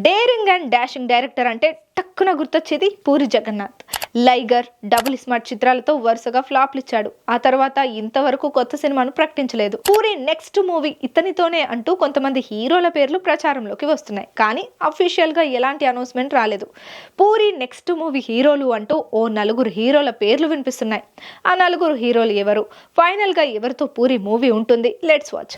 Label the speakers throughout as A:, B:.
A: Daring and dashing director అంటే టక్కున గుర్తొచ్చేది పూరి జగన్నాథ్. లైగర్, డబుల్ స్మార్ట్ చిత్రాలతో వరుసగా ఫ్లాప్లు ఇచ్చాడు. ఆ తర్వాత ఇంతవరకు కొత్త సినిమాను ప్రకటించలేదు. పూరి నెక్స్ట్ మూవీ ఇతనితోనే అంటూ కొంతమంది హీరోల పేర్లు ప్రచారంలోకి వస్తున్నాయి, కానీ అఫీషియల్ గా ఎలాంటి అనౌన్స్మెంట్ రాలేదు. పూరి నెక్స్ట్ మూవీ హీరోలు అంటూ ఓ నలుగురు హీరోల పేర్లు వినిపిస్తున్నాయి. ఆ నలుగురు హీరోలు ఎవరు, ఫైనల్ గా ఎవరితో పూరి మూవీ ఉంటుంది, let's watch.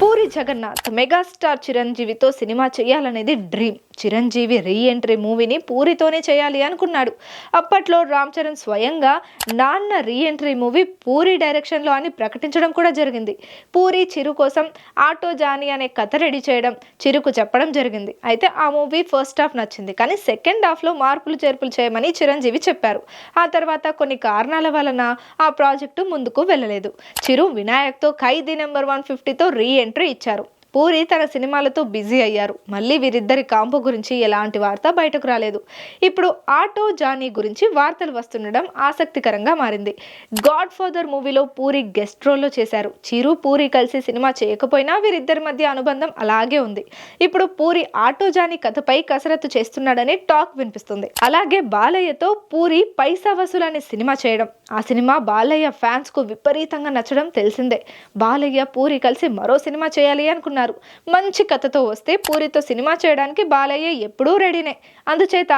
A: Puri Jagannath megastar చిరంజీవితో సినిమా చేయాలనేది డ్రీమ్. చిరంజీవి రీ ఎంట్రీ మూవీని పూరితోనే చేయాలి అనుకున్నాడు. అప్పట్లో రామ్ చరణ్ స్వయంగా నాన్న రీ ఎంట్రీ మూవీ పూరి డైరెక్షన్లో అని ప్రకటించడం కూడా జరిగింది. పూరి చిరు కోసం ఆటో జానీ అనే కథ రెడీ చేయడం, చిరుకు చెప్పడం జరిగింది. అయితే ఆ మూవీ ఫస్ట్ హాఫ్ నచ్చింది, కానీ సెకండ్ హాఫ్లో మార్పులు చేర్పులు చేయమని చిరంజీవి చెప్పారు. ఆ తర్వాత కొన్ని కారణాల వలన ఆ ప్రాజెక్టు ముందుకు వెళ్ళలేదు. చిరు వినాయక్తో ఖైదీ నెంబర్ 150తో రీ ఎంట్రీ ఇచ్చారు. పూరి తన సినిమాలతో బిజీ అయ్యారు. మళ్ళీ వీరిద్దరి కాంపో గురించి ఎలాంటి వార్త బయటకు రాలేదు. ఇప్పుడు ఆటో జానీ గురించి వార్తలు వస్తుండడం ఆసక్తికరంగా మారింది. గాడ్ ఫాదర్ మూవీలో పూరి గెస్ట్ రోల్లో చేశారు. చిరు, పూరి కలిసి సినిమా చేయకపోయినా వీరిద్దరి మధ్య అనుబంధం అలాగే ఉంది. ఇప్పుడు పూరి ఆటో జానీ కథపై కసరత్తు చేస్తున్నాడని టాక్ వినిపిస్తుంది. అలాగే బాలయ్యతో పూరి పైసా వసూలు అనే సినిమా చేయడం, ఆ సినిమా బాలయ్య ఫ్యాన్స్ కు విపరీతంగా నచ్చడం తెలిసిందే. బాలయ్య, పూరి కలిసి మరో సినిమా చేయాలి అనుకున్నారు. మంచి కథతో వస్తే పూరితో సినిమా చేయడానికి బాలయ్య ఎప్పుడూ రెడీనే. అందుచేత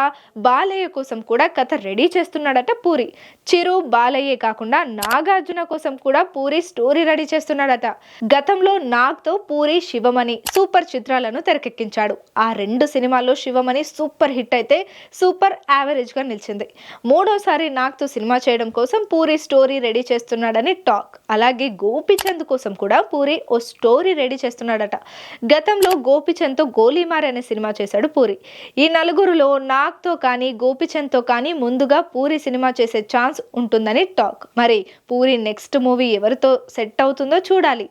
A: బాలయ్య కోసం కూడా కథ రెడీ చేస్తున్నాడట పూరి. చిరు, బాలయ్యే కాకుండా నాగార్జున కోసం కూడా పూరి స్టోరీ రెడీ చేస్తున్నాడట. గతంలో నాగ్తో పూరి శివమణి సూపర్ చిత్రాలను తెరకెక్కించాడు. ఆ 2 సినిమాల్లో శివమణి సూపర్ హిట్ అయితే సూపర్ యావరేజ్ గా నిలిచింది. మూడోసారి నాగ్తో సినిమా చేయడం కోసం పూరి స్టోరీ రెడీ చేస్తున్నాడని టాక్. అలాగే గోపిచంద్ కోసం కూడా పూరి ఓ స్టోరీ రెడీ చేస్తున్నాడట. గతంలో గోపిచంద్తో గోలీమార్ అనే సినిమా చేశాడు పూరి. ఈ నలుగురులో నాగ్తో కానీ గోపిచంద్తో కానీ ముందుగా పూరి సినిమా చేసే ఛాన్స్ ఉంటుందని టాక్. మరి పూరి నెక్స్ట్ మూవీ ఎవరితో సెట్ అవుతుందో చూడాలి.